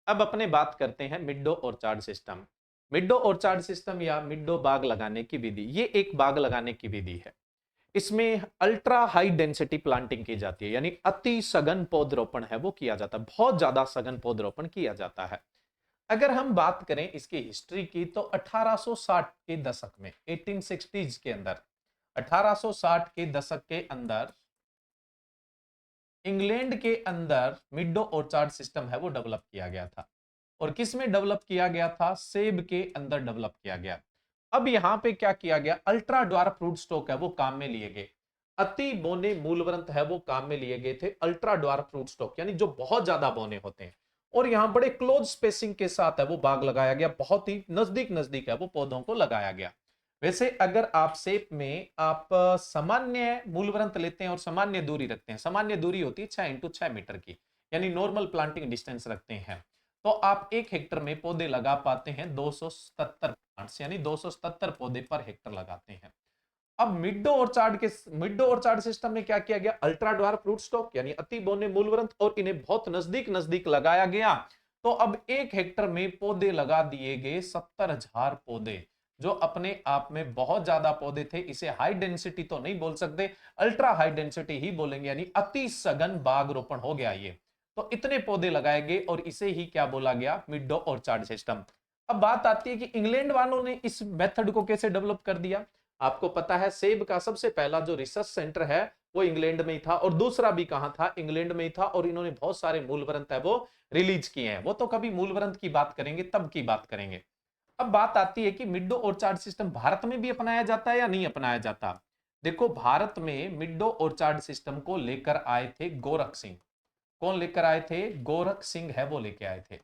अब अपने बात करते हैं मिडो ऑर्चार्ड सिस्टम। मिडो ऑर्चार्ड सिस्टम या मिडो बाग लगाने की विधि, ये एक बाग लगाने की विधि है। इसमें अल्ट्रा हाई डेंसिटी प्लांटिंग की जाती है, यानी अति सघन पौधरोपण है वो किया जाता है, बहुत ज्यादा सघन पौधरोपण किया जाता है। अगर हम बात करें इसकी हिस्ट्री की तो 1860 के दशक में, 1860s के अंदर, 1860 के दशक के अंदर इंग्लैंड के अंदर मिडो ऑर्चार्ड सिस्टम है वो डेवलप किया गया था। और किस में डेवलप किया गया था? सेब के अंदर डेवलप किया गया। अब यहां पे क्या किया गया? अल्ट्रा ड्वार्फ फ्रूट स्टॉक है वो काम में लिए गए। अति बोने मूलवंत है वो काम में लिए गए थे। अल्ट्रा ड्वार्फ फ्रूट स्टॉक यानी जो बहुत ज्यादा बोने होते हैं, और यहां बड़े क्लोज स्पेसिंग के साथ है वो बाग लगाया गया, बहुत ही नजदीक नजदीक है वो पौधों को लगाया गया। वैसे अगर आप सेब में आप सामान्य मूलवंत लेते हैं और सामान्य दूरी रखते हैं, सामान्य दूरी होती है 6x6 मीटर की, यानी नॉर्मल प्लांटिंग डिस्टेंस रखते हैं, तो आप 1 हेक्टर में पौधे लगा पाते हैं 277 प्लांट्स, यानी 277 पौधे पर हेक्टर लगाते हैं। अब मिडो ऑर्चार्ड सिस्टम में क्या किया गया? अल्ट्रा ड्वार्फ फ्रूट स्टॉक यानी अति बोने मूलवंत, और इन्हें बहुत नजदीक नजदीक लगाया गया। तो अब 1 हेक्टर में पौधे लगा दिए गए 70,000 पौधे, जो अपने आप में बहुत ज्यादा पौधे थे। इसे हाई डेंसिटी तो नहीं बोल सकते, अल्ट्रा हाई डेंसिटी ही बोलेंगे, यानी अति सघन बाग रोपण हो गया ये। तो इतने पौधे लगाए गए और इसे ही क्या बोला गया? मिडो ऑर्चार्ड सिस्टम। अब बात आती है कि इंग्लैंड वालों ने इस मेथड को कैसे डेवलप कर दिया। आपको पता है सेब का सबसे पहला जो रिसर्च सेंटर है वो इंग्लैंड में ही था, और दूसरा भी कहां था? इंग्लैंड में ही था। और इन्होंने बहुत सारे मूलवंत है वो रिलीज किए हैं। वो तो कभी मूलवंत की बात करेंगे, तब की बात करेंगे। अब बात आती है कि मिडो ऑर्चार्ड सिस्टम भारत में भी अपनाया जाता है या नहीं अपनाया जाता। देखो, भारत में मिडो ऑर्चार्ड सिस्टम को लेकर आए थे गोरख सिंह। कौन लेकर आए थे? गोरख सिंह है वो लेके आए थे।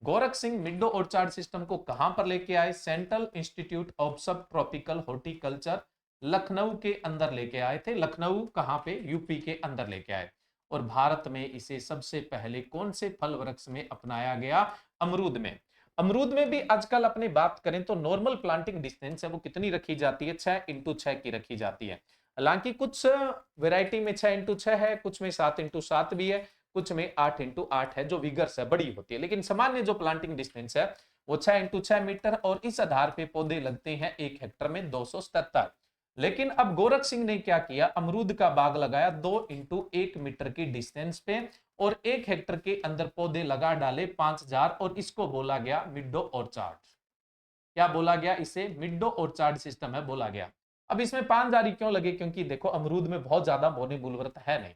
गोरख सिंह मिडो ऑर्चार्ड सिस्टम को कहां पर लेके आए? सेंट्रल इंस्टीट्यूट ऑफ सब ट्रॉपिकल हॉर्टिकल्चर, लखनऊ के अंदर लेके आए थे। लखनऊ कहां पे? यूपी के अंदर लेके आए। और भारत में इसे सबसे पहले कौन से फल वृक्ष में अपनाया गया? अमरूद में। अमरूद में भी आजकल अपनी बात करें तो नॉर्मल प्लांटिंग डिस्टेंस है वो कितनी रखी जाती है? 6x6 की रखी जाती है। हालांकि कुछ वैरायटी में 6x6 है, कुछ में 7x7 भी है, कुछ में 8x8 है, जो विगर्स है बड़ी होती है। लेकिन सामान्य जो प्लांटिंग डिस्टेंस है वो 6x6 मीटर, और इस आधार पे पौधे लगते हैं 1 हेक्टर में 277। लेकिन अब गोरख सिंह ने क्या किया? अमरूद का बाग लगाया 2x1 मीटर की डिस्टेंस पे, और 1 हेक्टर के अंदर पौधे लगा डाले 5,000, और इसको बोला गया मिडो ऑर्चार्ड। क्या बोला गया? इसे मिडो ऑर्चार्ड सिस्टम है बोला गया। अब इसमें 5,000 क्यों लगे? क्योंकि देखो, अमरूद में बहुत ज्यादा बोने मूलव्रत है नहीं,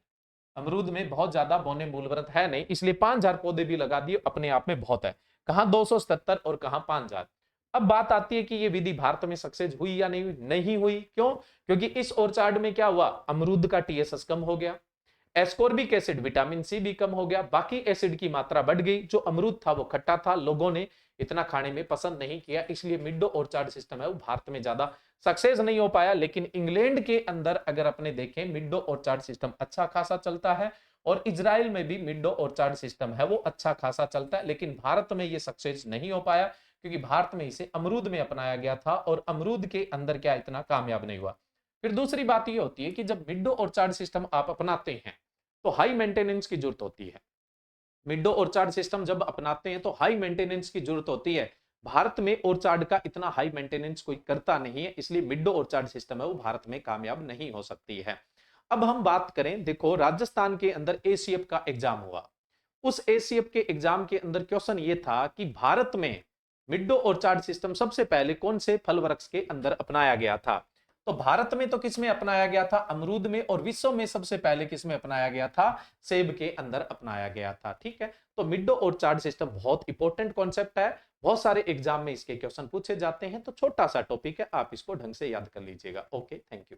अमरूद में बहुत ज्यादा बोने मूलव्रत है नहीं, इसलिए 5,000 पौधे भी लगा दिए, अपने आप में बहुत है। कहां 277 और कहां 5,000। अब बात आती है कि ये विधि भारत में सक्सेस हुई या नहीं? नहीं हुई। क्यों? क्योंकि इस ऑर्चार्ड में क्या हुआ? अमरूद का टीएसएस कम हो गया, एस्कॉर्बिक एसिड विटामिन सी भी कम हो गया, बाकी एसिड की मात्रा बढ़ गई। जो अमरूद था वो खट्टा था, लोगों ने इतना खाने में पसंद नहीं किया, इसलिए मिडो ऑर्चार्ड सिस्टम है वो भारत में ज्यादा सक्सेस नहीं हो पाया। लेकिन इंग्लैंड के अंदर अगर अपने देखें, मिडो ऑर्चार्ड सिस्टम अच्छा खासा चलता है, और इजराइल में भी मिडो ऑर्चार्ड सिस्टम है वो अच्छा खासा चलता है। लेकिन भारत में ये सक्सेस नहीं हो पाया, क्योंकि भारत में इसे अमरूद में अपनाया गया था, और अमरूद के अंदर क्या इतना कामयाब नहीं हुआ। फिर दूसरी बात ये होती है कि जब मिडो ऑर्चार्ड सिस्टम आप अपनाते हैं तो हाई मेंटेनेंस की जरूरत होती है। मिडो ऑर्चार्ड सिस्टम जब अपनाते हैं तो हाई मेंटेनेंस की जरूरत होती है। भारत में ऑर्चार्ड का इतना हाई मेंटेनेंस कोई करता नहीं है, इसलिए मिडो ऑर्चार्ड सिस्टम है वो भारत में कामयाब नहीं हो सकती है। अब हम बात करें, देखो राजस्थान के अंदर एसीएफ का एग्जाम हुआ। उस एसीएफ के एग्जाम के अंदर क्वेश्चन ये था कि भारत में मिडो ऑर्चार्ड सिस्टम सबसे पहले कौन से फल वृक्ष के अंदर अपनाया गया था। तो भारत में तो किस में अपनाया गया था? अमरूद में। और विश्व में सबसे पहले किस में अपनाया गया था? सेब के अंदर अपनाया गया था। ठीक है, तो मिडो ऑर्चार्ड सिस्टम बहुत इंपॉर्टेंट कॉन्सेप्ट है, बहुत सारे एग्जाम में इसके क्वेश्चन पूछे जाते हैं। तो छोटा सा टॉपिक है, आप इसको ढंग से याद कर लीजिएगा। Okay, thank you.